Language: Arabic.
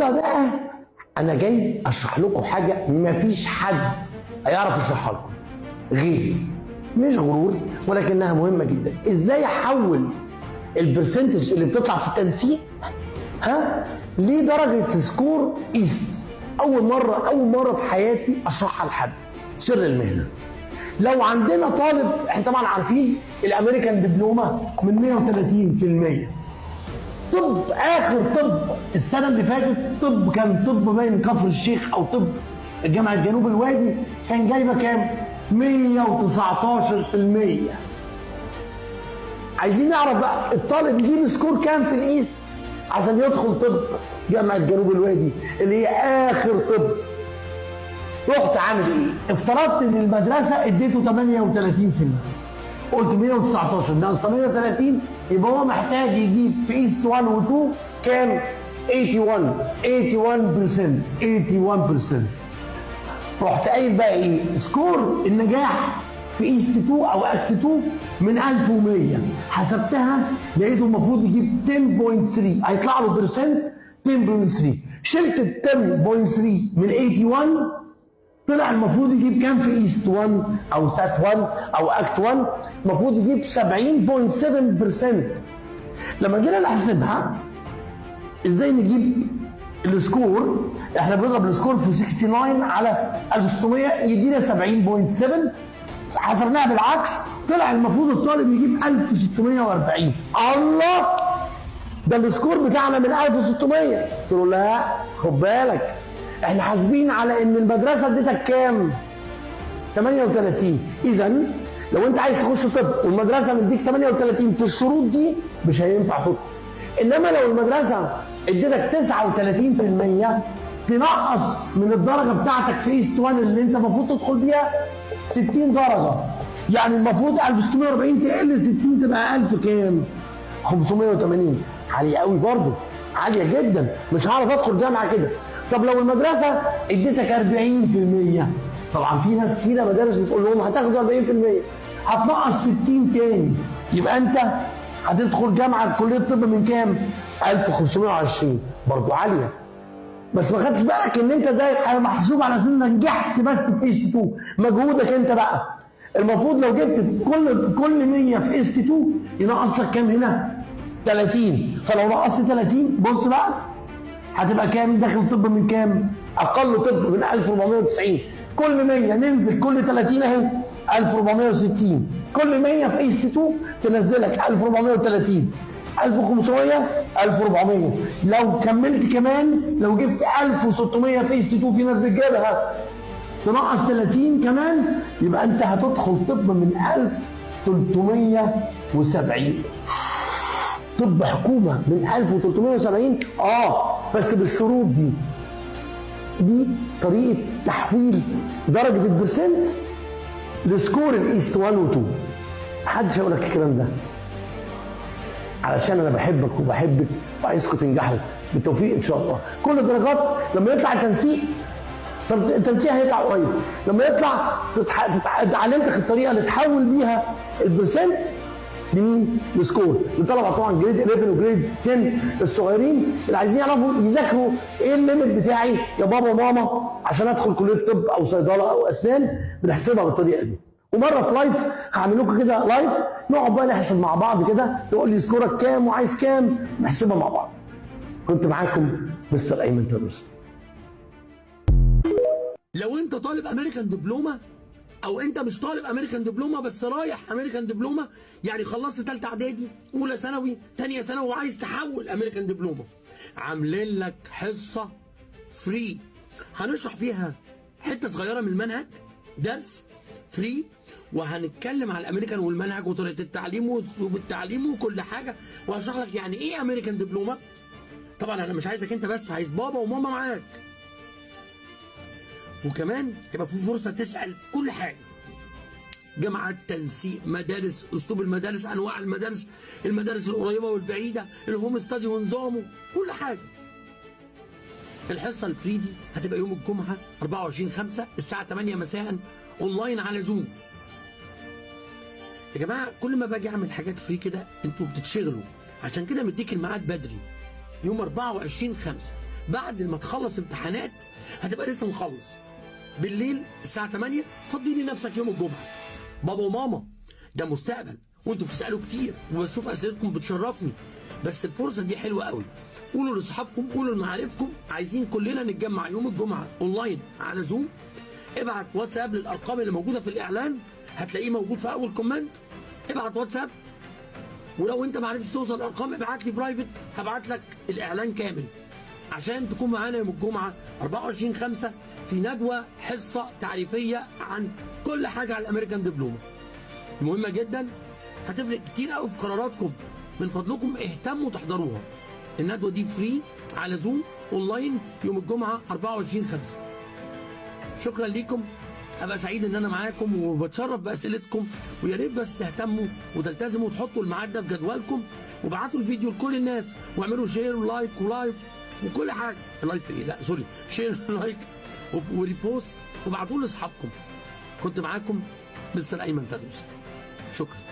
فبقى انا جاي اشرح لكم حاجه مفيش حد هيعرف يشرحها لكم غيري. مش غرور ولكنها مهمه جدا. ازاي احول البرسنتج اللي بتطلع في التنسيق لدرجه سكور ايست؟ اول مره في حياتي اشرحها لحد. سر المهنه. لو عندنا طالب، احنا طبعا عارفين الامريكان دبلومه من 130%. طب اخر طب السنه اللي فاتت، طب كان طب باين كفر الشيخ او طب جامعه جنوب الوادي، كان جايبه كام؟ 119%. عايزين نعرف بقى الطالب يجيب سكور كام في الايست عشان يدخل طب جامعه جنوب الوادي اللي هي اخر طب. رحت عامل ايه؟ افترضت ان المدرسه اديته 38%. قلت 119 ناقص 38 يبقى هو محتاج يجيب في ايست 1 و 2 كام؟ 81%. رحت قايل بقى ايه؟ سكور النجاح في ايست 2 او اكت 2 من 1100. حسبتها لقيته المفروض يجيب 10.3، هيطلع له برسنت 10.3. شلت ال 10.3 من 81، طلع المفروض يجيب كام في ايست 1 او سات 1 او اكت 1؟ المفروض يجيب 70.7%. لما جينا نحسبها ازاي نجيب السكور، احنا بنضرب السكور في 69 على 1600 يدينا 70.7. حسبناها بالعكس، طلع المفروض الطالب يجيب 1640. الله، ده السكور بتاعنا من 1600. قلت له لا، خد بالك احنا حاسبين على ان المدرسه اديتك كام؟ 38. اذا لو انت عايز تخش طب والمدرسه مديك 38 في الشروط دي مش هينفع تدخل. انما لو المدرسه اديتك 39%، تنقص من الدرجه بتاعتك في ايست 1 اللي انت المفروض تدخل بيها 60 درجه. يعني المفروض 1640 تقل 60 تبقى 1000 كام؟ 580. عاليه قوي برضه، عاليه جدا. مش هعرف ادخل جامعه كده. طب لو المدرسه اديتك 40%، طبعا في ناس كتيره مدارس بتقول لهم هتاخدوا 40%، هتنقص 60 تاني، يبقى انت هتدخل جامعه كليه طب من كام؟ 1520. برضه عاليه. بس ما خدتش بالك ان انت ده محسوب على سن نجحت بس في ايست 2. مجهودك انت بقى المفروض لو جبت كل 100 في ايست 2 ينقص لك كام هنا؟ 30. فلو نقصت 30 بص بقى هتبقى كام داخل طب من كام؟ اقل طب من 1490. كل 100 ننزل كل 30 اهي 1460. كل 100 في ايست 2 تنزلك 1430. 1500 1400. لو كملت كمان لو جبت 1600 في ايست 2 في ناس بتجيبها تنقص 30 كمان يبقى انت هتدخل طب من 1370. طب حكومه من 1370. بس بالشروط دي. دي طريقه تحويل درجه البرسنت لسكور الايست 1 و 2. محدش هيقول لك الكلام ده، علشان انا بحبك وبحبك وعايزكم تنجحوا بالتوفيق ان شاء الله. كل الدرجات لما يطلع التنسيق هيطلع قريب. لما يطلع علمتك الطريقه اللي تحول بيها البرسنت لمين؟ لسكور. للطلبه طبعا جريد 11 وجريد 10 الصغيرين اللي عايزين يعرفوا يذاكروا ايه الليمت بتاعي يا بابا وماما عشان ادخل كليه طب او صيدله او اسنان. بنحسبها بالطريقه دي. ومره في لايف هعمل لكم كده لايف نقعد بقى نحسب مع بعض كده، تقول لي سكورك كام وعايز كام، نحسبها مع بعض. كنت معاكم مستر ايمن تدرس. لو انت طالب امريكان دبلومه او انت مش طالب امريكان دبلومه بس رايح امريكان دبلومه، يعني خلصت ثالثه اعدادي اولى ثانوي ثانيه ثانوي وعايز تحول امريكان دبلومه، عاملين لك حصه فري هنشرح فيها حته صغيره من المنهج، درس فري، وهنتكلم على الامريكان والمنهج وطريقه التعليم واسلوب التعليم وكل حاجه، وهشرح لك يعني ايه امريكان دبلومه. طبعا انا مش عايزك انت بس، عايز بابا وماما معاك. وكمان يبقى في فرصه تسال في كل حاجه، جامعات، تنسيق، مدارس، اسلوب المدارس، انواع المدارس، المدارس القريبه والبعيده، الهوم ستادي ونظامه، كل حاجه. الحصه الفري دي هتبقى يوم الجمعه 24/5 الساعه 8 مساء اونلاين على زوم. يا جماعه كل ما باجي اعمل حاجات فري كده انتوا بتتشغلوا، عشان كده مديك الميعاد بدري يوم 24/5 بعد ما تخلص امتحانات هتبقى لسه مخلص بالليل الساعه 8 فضي لي نفسك يوم الجمعه. بابا وماما ده مستقبل وانتوا بتسالوا كتير وبشوف اسئلتكم بتشرفني، بس الفرصه دي حلوه قوي. قولوا لاصحابكم، قولوا لمعارفكم، عايزين كلنا نتجمع يوم الجمعه اونلاين على زوم. ابعت واتساب للارقام اللي موجوده في الاعلان، هتلاقيه موجود في اول كومنت. ابعت واتساب، ولو انت ما عرفتش توصل الارقام ابعت لي برايفت، هبعت لك الاعلان كامل عشان تكون معانا يوم الجمعه 24/5 في ندوه حصه تعريفيه عن كل حاجه على الامريكان دبلومه. مهمه جدا، هتفرق كتير قوي في قراراتكم. من فضلكم اهتموا تحضروها. الندوه دي فري على زوم اونلاين يوم الجمعه 24/5. شكرا ليكم، ابقى سعيد ان انا معاكم وبتشرف باسئلتكم، ويا ريت بس تهتموا وتلتزموا وتحطوا الميعاد ده في جدولكم، وابعتوا الفيديو لكل الناس، واعملوا شير ولايك ولايف وكل حاجه. لايف ايه؟ لا سوري، شير لايك وريبوست، وابعتوه لاصحابكم. كنت معاكم مستر ايمن تدرس. شكرا.